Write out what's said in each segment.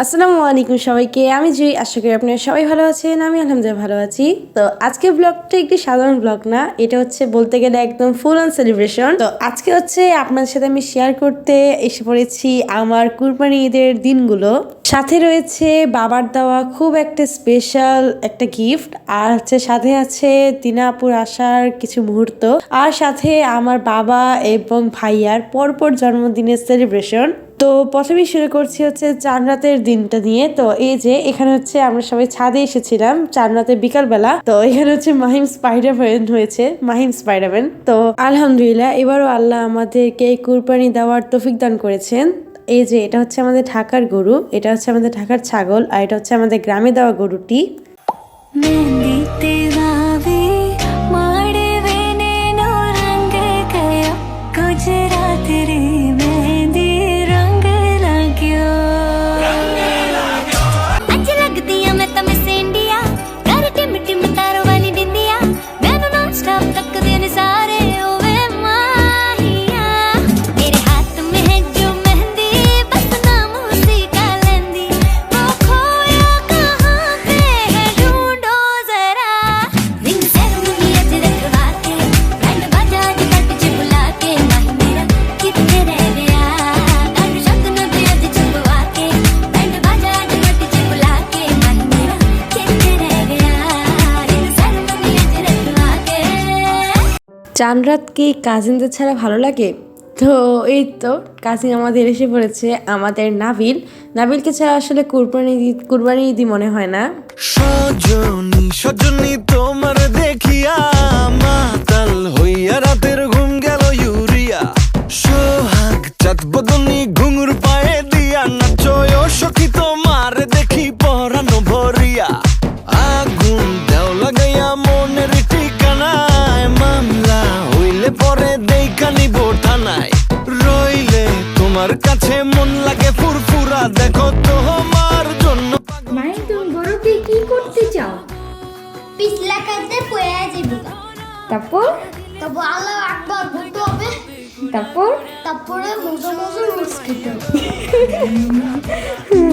আসসালামু আলাইকুম সবাইকে। আমি জুই, আশা করি আপনারা সবাই ভালো আছেন। আমি আলহামদুলিল্লাহ ভালো আছি। তো আজকের ব্লগটা একটি সাধারণ ব্লগ না, এটা হচ্ছে বলতে গেলে একদম ফুল অন সেলিব্রেশন। তো আজকে হচ্ছে আপনাদের সাথে আমি শেয়ার করতে এসে পড়েছি আমার কুরবানি ঈদের দিনগুলো। সাথে রয়েছে বাবার দেওয়া খুব একটা স্পেশাল একটা গিফট, আর হচ্ছে সাথে আছে তিনা আপুর আসার কিছু মুহূর্ত, আর সাথে আমার বাবা এবং ভাইয়ার পরপর জন্মদিনের সেলিব্রেশন। তো প্রথমেই শুরু করছি হচ্ছে চাঁদ রাতের দিনটা নিয়ে। তো এই যে এখানে হচ্ছে আমরা সবাই ছাদে এসেছিলাম চাঁদ রাতের বিকালবেলা। তো এখানে হচ্ছে মাহিম স্পাইডারম্যান হয়েছে, মাহিম স্পাইডারম্যান। তো আলহামদুলিল্লাহ এবারও আল্লাহ আমাদেরকে কুরবানি দেওয়ার তৌফিক দান করেছেন। এই যে এটা হচ্ছে আমাদের ঢাকার গরু, এটা হচ্ছে আমাদের ঢাকার ছাগল, আর এটা হচ্ছে আমাদের গ্রামে দেওয়া গরুটি। চাঁদ রাত কি কাজিনদের ছাড়া ভালো লাগে? তো এই তো কাজিন আমাদের এসে পড়েছে, আমাদের নাবিলকে ছাড়া আসলে কুরবানি ঈদই মনে হয় না। সজনী তোমার দেখিয়া মাতাল হইয়া রাতের ঘুম গেল ইউরিয়া, সোহাগ চাঁদ বদনী ঘুঙুর পায়ে দিয়া নাচয় সখী তোমার দেখি পরানো ভরিয়া, আগুন দেও লাগাইয়া মনের ঠিকানায়, মামলা হইলে পরে দেখা নিব থানায়, রইলে তোমার কাছে মন লাগে ফুরফুরা, দেখো তোমার জন্য। মায়ের তুমি গরুকে কি করতে চাও? পিছলা কাটতে পড়ে যাবে। তারপর আল্লাহু আকবার বলতে হবে। তারপরে মজা রোজ খেতে হবে।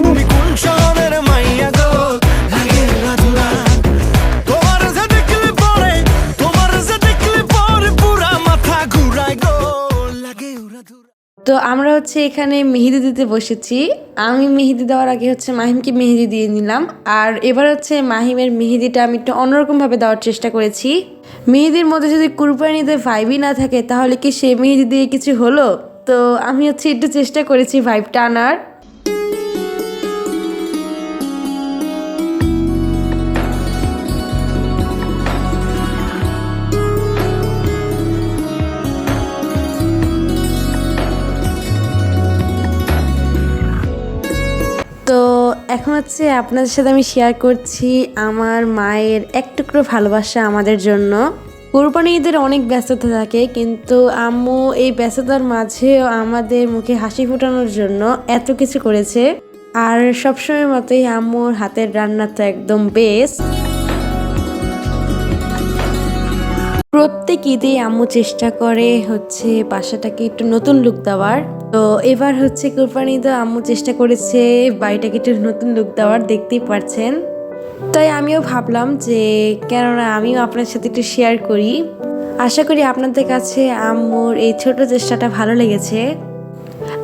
তুমি কোন শহরের মাইয়া গো লাগে রাধুরা, তোমার যে দেখলে পরে পুরা মাথা ঘুরায় গো লাগে রাধুরা। তো আমরা হচ্ছে এখানে মেহেদি দিতে বসেছি। আমি মেহেদি দেওয়ার আগে হচ্ছে মাহিমকে মেহেদি দিয়ে নিলাম, আর এবার হচ্ছে মাহিমের মেহেদিটা আমি একটু অন্যরকমভাবে দেওয়ার চেষ্টা করেছি। মেহেদির মধ্যে যদি কুরবানিতে ভাইবই না থাকে তাহলে কি সে মেহেদি দিয়ে কিছু হলো? তো আমি হচ্ছে একটু চেষ্টা করেছি ভাইবটা আনার। তো এখন হচ্ছে আপনাদের সাথে আমি শেয়ার করছি আমার মায়ের এক টুকরো ভালোবাসা আমাদের জন্য। কুরবানি ঈদের অনেক ব্যস্ততা থাকে, কিন্তু আম্মু এই ব্যস্ততার মাঝেও আমাদের মুখে হাসি ফোটানোর জন্য এত কিছু করেছে। আর সবসময় মতোই আম্মুর হাতের রান্না তো একদম বেস্ট। প্রত্যেক ঈদে আম্মু চেষ্টা করে হচ্ছে বাসাটাকে একটু নতুন লুক দেওয়ার। তো এবার হচ্ছে কুরবানিতে আম্মু চেষ্টা করেছে বাড়িটাকে একটু নতুন লুক দেওয়ার, দেখতেই পারছেন। তাই আমিও ভাবলাম যে কেননা আমিও আপনার সাথে একটু শেয়ার করি। আশা করি আপনাদের কাছে আম্মুর এই ছোট চেষ্টাটা ভালো লেগেছে।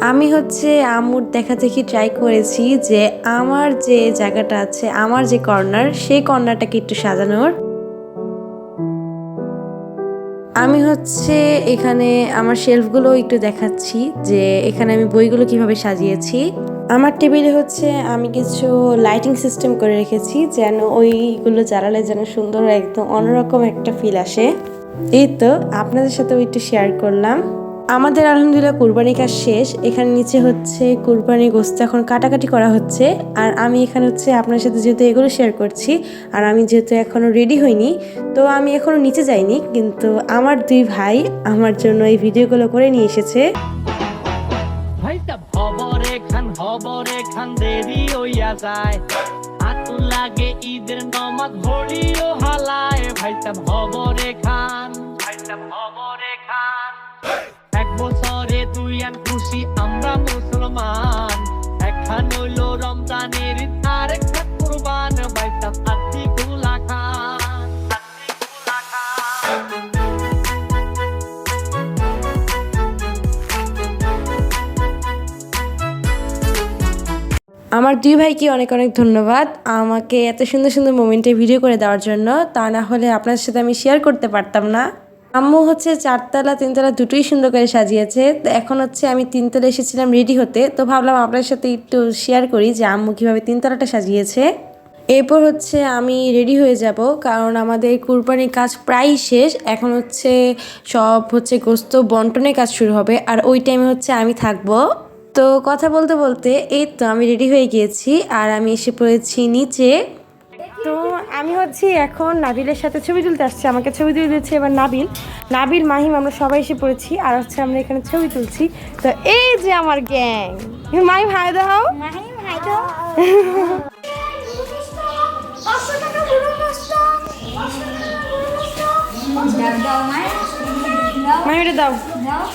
আমি হচ্ছে আম্মুর দেখা দেখি ট্রাই করেছি যে আমার যে জায়গাটা আছে, আমার যে কর্নার, সেই কর্নারটাকে একটু সাজানোর। আমি হচ্ছে এখানে আমার শেলফগুলো একটু দেখাচ্ছি যে এখানে আমি বইগুলো কিভাবে সাজিয়েছি। আমার টেবিলে হচ্ছে আমি কিছু লাইটিং সিস্টেম করে রেখেছি যেন ওইগুলো জ্বালালে যেন সুন্দর একদম অন্যরকম একটা ফিল আসে। এই তো আপনাদের সাথেও একটু শেয়ার করলাম। আমাদের আলহামদুলিল্লাহ কুরবানি কাজ শেষ। এখানে নিচে হচ্ছে কুরবানি গোশত এখন কাটাকাটি করা হচ্ছে, আর আমি এখানে হচ্ছে আপনার সাথে যেহেতু এগুলো শেয়ার করছি, আর আমি যেহেতু এখনো রেডি হইনি, তো আমি এখনো নিচে যাইনি, কিন্তু আমার দুই ভাই আমার জন্য এই ভিডিওগুলো করে নিয়ে এসেছে। দেরি হইয়া যায়, আতু লাগে ঈদের নমাজ ভরিও হালায়, ভাইসাব খবরে খান এক বছরে তুই আর খুশি আমরা মুসলমান, এক এখন হইলো রমজানের ঈদ, আরেকটা কুরবান ভাইতাম আতিকুল্লাহ খান। আমার দুই ভাইকে অনেক অনেক ধন্যবাদ আমাকে এত সুন্দর সুন্দর মোমেন্টে ভিডিও করে দেওয়ার জন্য, তা না হলে আপনাদের সাথে আমি শেয়ার করতে পারতাম না। আম্মু হচ্ছে 4তলা 3তলা দুটোই সুন্দর করে সাজিয়েছে। তো এখন হচ্ছে আমি 3তলা এসেছিলাম রেডি হতে, তো ভাবলাম আপনার সাথে একটু শেয়ার করি যে আম্মু কীভাবে 3তলাটা সাজিয়েছে। এরপর হচ্ছে আমি রেডি হয়ে যাব, কারণ আমাদের কুরবানির কাজ প্রায় শেষ। এখন হচ্ছে সব হচ্ছে গোস্ত বন্টনের কাজ শুরু হবে, আর ওই টাইমে হচ্ছে আমি থাকবো। তো কথা বলতে বলতে এই তো আমি রেডি হয়ে গিয়েছি, আর আমি এসে পড়েছি নিচে। তো আমি হচ্ছে এখন নাবিলের সাথে ছবি তুলতে আসছি, আমাকে ছবি তুলে দিচ্ছে এবার নাবিল মাহিম আমরা সবাই এসে পড়েছি, আর হচ্ছে আমরা এখানে ছবি তুলছি। তো এই যে আমার গ্যাং, মাহিম হাই দাও। মাহিম হাই দাও। 500 টাকা পুরো নষ্ট। 500 টাকা পুরো নষ্ট। দাও মাহিম। মাহিমরে দাও। দাও।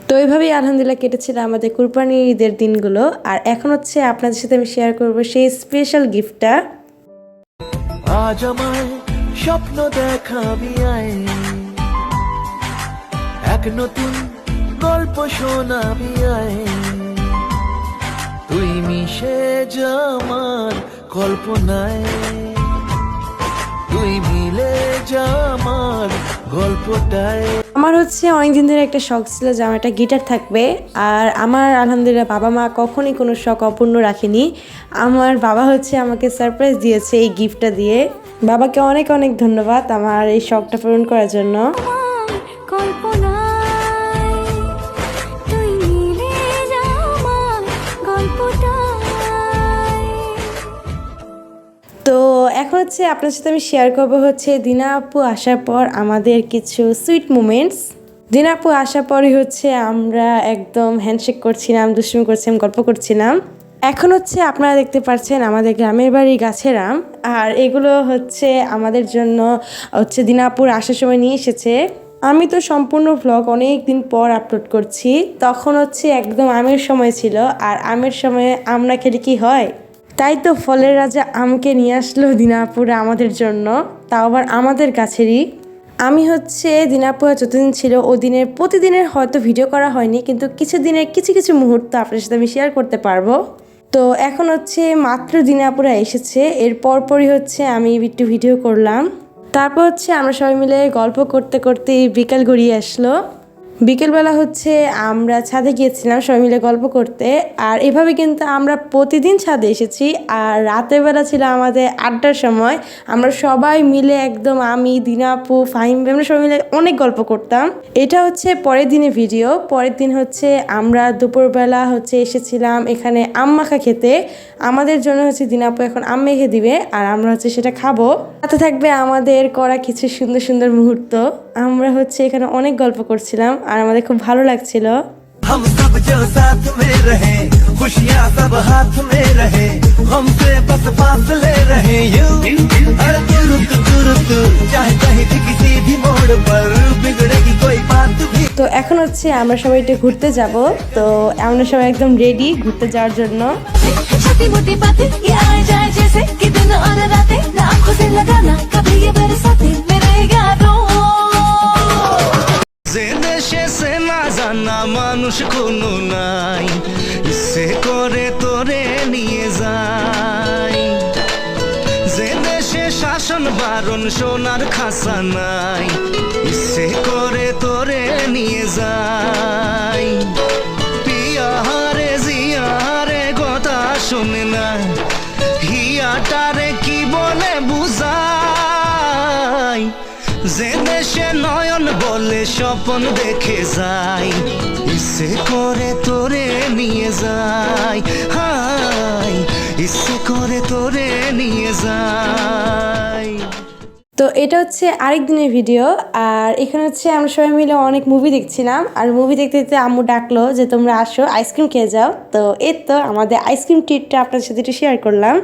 তো এইভাবেই আলহামদুলিল্লাহ কেটেছিল আমাদের কুরবানির ঈদের দিনগুলো। আর এখন হচ্ছে আপনাদের সাথে আমি শেয়ার করবো সেই স্পেশাল গিফটটা। আজ আমায় স্বপ্ন দেখাবি আয়, এক নতুন গল্প শোনাবি আয়, তুই মিশে যা আমার কল্পনায়, তুই মিলে যা আমার গল্পটায়। আমার হচ্ছে অনেকদিন ধরে একটা শখ ছিল যে আমার একটা গিটার থাকবে, আর আমার আলহামদুলিল্লাহ বাবা মা কখনই কোনো শখ অপূর্ণ রাখেনি। আমার বাবা হচ্ছে আমাকে সারপ্রাইজ দিয়েছে এই গিফটটা দিয়ে। বাবাকে অনেক অনেক ধন্যবাদ আমার এই শখটা পূরণ করার জন্য। তো এখন হচ্ছে আপনার সাথে আমি শেয়ার করবো হচ্ছে দিনা আপু আসার পর আমাদের কিছু সুইট মুমেন্টস। দিনা আপু আসার পরই হচ্ছে আমরা একদম হ্যান্ডশেক করছিলাম, দুষ্টুমি করছিলাম, গল্প করছিলাম। এখন হচ্ছে আপনারা দেখতে পাচ্ছেন আমাদের গ্রামের বাড়ি গাছের আম, আর এগুলো হচ্ছে আমাদের জন্য হচ্ছে দিনা আপুর আসার সময় নিয়ে এসেছে। আমি তো সম্পূর্ণ ভ্লগ অনেক দিন পর আপলোড করছি, তখন হচ্ছে একদম আমের সময় ছিল, আর আমের সময় আম না খেলে কি হয়। তাই তো ফলের রাজা আমকে নিয়ে আসলো দিনাপুরে আমাদের জন্য, তাও আবার আমাদের কাছেরই। আমি হচ্ছে দিনাপুরে যতদিন ছিল ওই দিনের প্রতিদিনের হয়তো ভিডিও করা হয়নি, কিন্তু কিছু দিনের কিছু কিছু মুহূর্ত আপনার সাথে আমি শেয়ার করতে পারবো। তো এখন হচ্ছে মাত্র দিনাপুরা এসেছে, এর পরপরই হচ্ছে আমি একটু ভিডিও করলাম। তারপর হচ্ছে আমরা সবাই মিলে গল্প করতে করতে বিকাল গড়িয়ে আসলো। বিকেলবেলা হচ্ছে আমরা ছাদে গিয়েছিলাম সবাই মিলে গল্প করতে, আর এভাবে কিন্তু আমরা প্রতিদিন ছাদে এসেছি। আর রাতের বেলা ছিল আমাদের আড্ডার সময়, আমরা সবাই মিলে একদম আমি, দিনাপু, ফাহিম, আমরা সবাই মিলে অনেক গল্প করতাম। এটা হচ্ছে পরের দিনের ভিডিও। পরের দিন হচ্ছে আমরা দুপুরবেলা হচ্ছে এসেছিলাম এখানে আম মাখা খেতে। আমাদের জন্য হচ্ছে দিনাপু এখন আম মেখে দিবে, আর আমরা হচ্ছে সেটা খাবো। সাথে থাকবে আমাদের করা কিছু সুন্দর সুন্দর মুহূর্ত। আমরা হচ্ছে এখানে অনেক গল্প করছিলাম, আর আমাদের খুব ভালো লাগছিল। हम सब जो साथ में रहे, खुशियाँ सब हाथ में रहे, हमसे बस फासले रहे यूं। हर तुरुत चाहे कहीं भी किसी भी मोड़ पर बिगड़ेगी कोई बात भी। তো এখন হচ্ছে আমরা সবাই একটু ঘুরতে যাব। তো আমরা সবাই একদম রেডি ঘুরতে যাওয়ার জন্য। छोटी मोटी बातें ये आए जाए जैसे कि दिन और रातें, ना आंखों से लगाना कभी ये बरसाते मेरे यारों। যে দেশে সে না জানা মানুষ কোনো নাই, ইচ্ছে করে তোরে নিয়ে যাই। যে দেশে শাসন বারণ সোনার খাসা নাই, ইচ্ছে করে তোরে নিয়ে যাই। পিয়ারে জিয়ারে কথা শোনে না, হিয়াটারে কি বলে বুঝাই। যে দেশে নয়ন বলে স্বপ্ন দেখে যাই, ইচ্ছে করে তোরে নিয়ে যাই। হাই ইচ্ছে করে তোরে নিয়ে যাই। তো এটা হচ্ছে আরেক দিনের ভিডিও। আর এখানে হচ্ছে আমরা সবাই মিলে অনেক মুভি দেখছিলাম। আর মুভি দেখতে দেখতে আম্মু ডাকলো যে তোমরা আসো আইসক্রিম খেয়ে যাও। তো এর তো আমাদের আইসক্রিম ট্রিটটা আপনাদের সাথে একটু শেয়ার করলাম।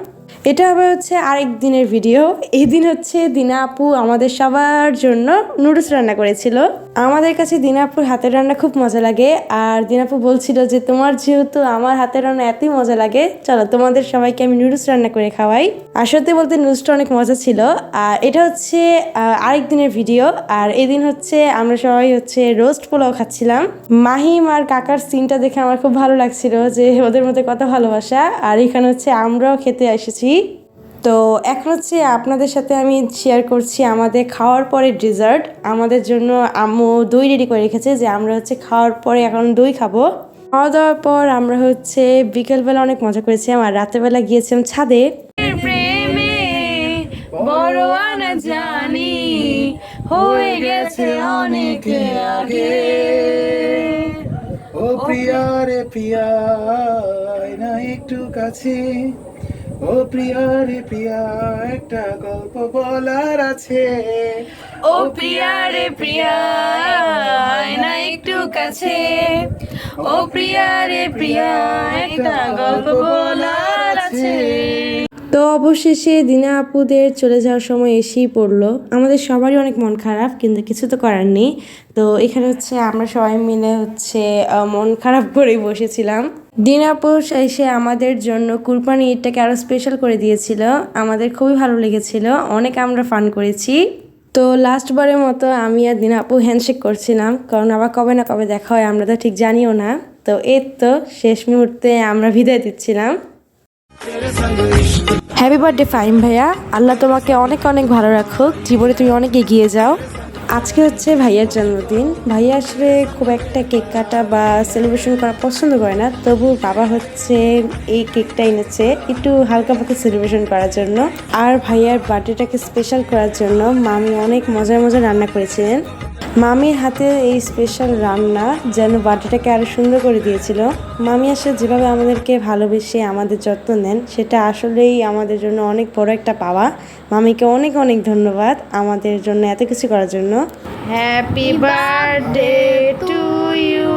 এটা আবার হচ্ছে আরেক দিনের ভিডিও। এই দিন হচ্ছে দিনা আপু আমাদের সবার জন্য নুডলস রান্না করেছিল। আমাদের কাছে দিনা আপুর হাতের রান্না খুব মজা লাগে। আর দিনা আপু বলছিল যে তোমার যেহেতু আমার হাতের রান্না এতই মজা লাগে, চলো তোমাদের সবাইকে আমি নুডলস রান্না করে খাওয়াই। আর সত্যি বলতে নুডলসটা অনেক মজা ছিল। আর এটা হচ্ছে আরেক দিনের ভিডিও। আর এদিন হচ্ছে আমরা সবাই হচ্ছে রোস্ট পোলাও খাচ্ছিলাম। মাহিম আর কাকার সিনটা দেখে আমার খুব ভালো লাগছিল যে ওদের মধ্যে কত ভালোবাসা। আর এখানে হচ্ছে আমরাও খেতে এসেছি। তো এখন হচ্ছে আপনাদের সাথে আমি শেয়ার করছি আমাদের খাওয়ার পরে ডেজার্ট। আমাদের জন্য আম্মু দই রেডি করে রেখেছে যে আমরা হচ্ছে খাওয়ার পরে এখন দই খাবো। খাওয়া দাওয়ার পর আমরা হচ্ছে বিকেলবেলা অনেক মজা করেছিলাম আর রাতেরবেলা গিয়েছিলাম ছাদে। প্রেমে বড় আনা জানি হয়ে গেছে অনেক আগে। ও প্রিয়া রে প্রিয়া আয় না একটু কাছে, ও প্রিয়া রে প্রিয়া একটা গল্প বলার আছে। ও প্রিয়া রে প্রিয়া আয় না একটু কাছে, ও প্রিয়া রে প্রিয়া একটা গল্প বলার আছে। তো অবশেষে দিনা আপুদের চলে যাওয়ার সময় এসেই পড়লো। আমাদের সবারই অনেক মন খারাপ, কিন্তু কিছু তো করার নেই। তো এখানে হচ্ছে আমরা সবাই মিলে হচ্ছে মন খারাপ করেই বসেছিলাম। দিনা আপু এসে আমাদের জন্য কুরবানি ঈদটাকে আরো স্পেশাল করে দিয়েছিল। আমাদের খুবই ভালো লেগেছিল, অনেক আমরা ফান করেছি। তো লাস্টবারের মতো আমি আর দিনা আপু হ্যান্ডশেক করছিলাম, কারণ আবার কবে না কবে দেখা হয় আমরা তো ঠিক জানিও না। তো এর তো শেষ মুহূর্তে আমরা বিদায় দিচ্ছিলাম। হ্যাপি বার্থডে ফাহিম ভাইয়া, আল্লাহ তোমাকে অনেক অনেক ভালো রাখুক, জীবনে তুমি অনেক এগিয়ে যাও। আজকে হচ্ছে ভাইয়ার জন্মদিন। ভাইয়া আসলে খুব একটা কেক কাটা বা সেলিব্রেশন করা পছন্দ করে না, তবু বাবা হচ্ছে এই কেকটা এনেছে একটু হালকা পাতলা সেলিব্রেশন করার জন্য। আর ভাইয়ার বার্থডেটাকে স্পেশাল করার জন্য মামি অনেক মজার মজার রান্না করেছিলেন। মামির হাতে এই স্পেশাল রান্না যেন বার্থডেটাকে আরো সুন্দর করে দিয়েছিল। মামি আসলে যেভাবে আমাদেরকে ভালোবেসে আমাদের যত্ন নেন, সেটা আসলেই আমাদের জন্য অনেক বড় একটা পাওয়া। মামিকে অনেক অনেক ধন্যবাদ আমাদের জন্য এত কিছু করার জন্য। Happy birthday to you.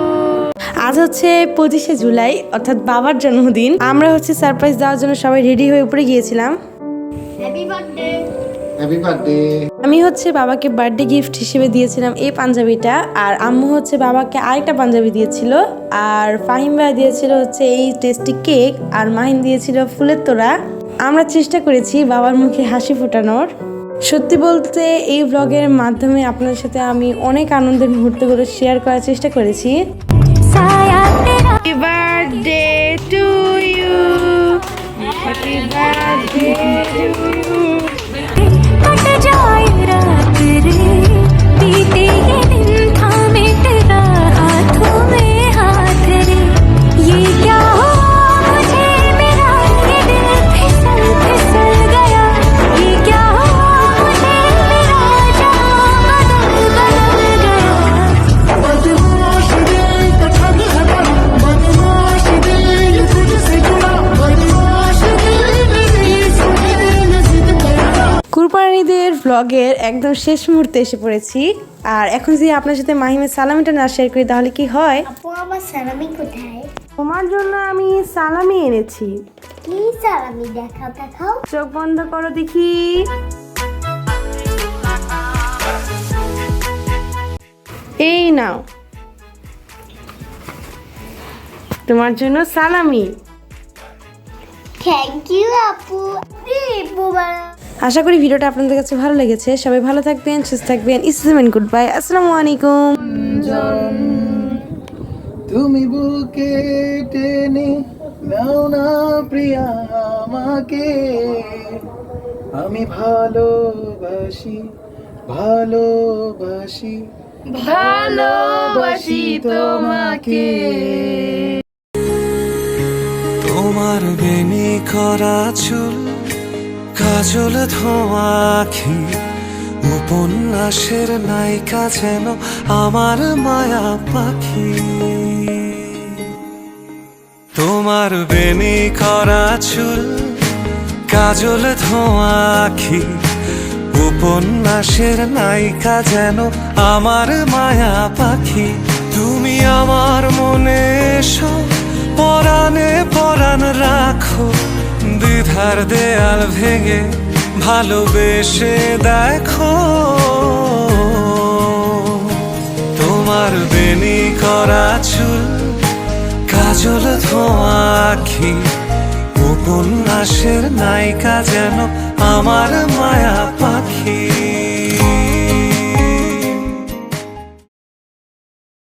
আজ হচ্ছে 25শে জুলাই, অর্থাৎ বাবার জন্মদিন। আমরা হচ্ছে সারপ্রাইজ দেওয়ার জন্য সবাই রেডি হয়ে উপরে গিয়েছিলাম। Happy birthday. Happy birthday. আমি হচ্ছে বাবাকে বার্থডে গিফট হিসেবে দিয়েছিলাম এই পাঞ্জাবিটা, আর আম্মু হচ্ছে বাবাকে আরেকটা পাঞ্জাবি দিয়েছিল, আর ফাহিম ভাই দিয়েছিল হচ্ছে এই টেস্টি কেক, আর মাহিন দিয়েছিল ফুলের তোড়া। আমরা চেষ্টা করেছি বাবার মুখে হাসি ফোটানোর। সত্যি বলতে এই ব্লগের মাধ্যমে আপনাদের সাথে আমি অনেক আনন্দের মুহূর্তগুলো শেয়ার করার চেষ্টা করেছি। Happy birthday to you, happy birthday to you. कट जाए रात रे बीते ये दिन थामे तेरा हाथों में हाथ रे, ये क्या हुआ मुझे मेरा ये दिल फिसल फिसल गया, ये क्या हुआ मुझे मेरा जहां बदल बदल गया। बदमाश दिल का ठग है बड़ा, बदमाश दिल ये तुझसे जुड़ा, बदमाश दिल मेरी सुने न जिद करा। কুরবানিদের ব্লগের একদম শেষ মুহূর্তে এসে পড়েছি। আর এখন যদি আপনার সাথে মাহিমের সালামিটা না শেয়ার করি তাহলে কি হয়? আপু আমার সালামি কোথায়? তোমার জন্য আমি সালামি এনেছি। কি সালামি? দেখাও দেখাও। চোখ বন্ধ করো দেখি। এই নাও তোমার জন্য সালামি। থ্যাংক ইউ আপু। আশা করি ভিডিওটা আপনাদের কাছে ভালো লেগেছে। সবাই ভালো থাকবেন, সুস্থ থাকবেন। ইসলাম গুড বাই, আসসালামু আলাইকুম। তুমি বুকে টেনে নাও না প্রিয়া আমাকে, আমি ভালোবাসি ভালোবাসি ভালোবাসি তোমাকে। তোমার বেনি করা চুল, কাজল ধোয়া আখি, উপন্যাসের নায়িকা যেন আমার মায়া পাখি। তোমার বেনি করা চুল, কাজল ধোয়া আখি, উপন্যাসের নায়িকা যেন আমার মায়া পাখি, তুমি আমার মনে এসো, পরাণে পরাণ রাখো, দ্বিধার দেয়াল ভেঙে ভালোবেসে দেখো। তোমার বেনি করা চুল, কাজল ধোয়া আখি, উপন্যাসের নায়িকা যেন আমার মায়া পাখি।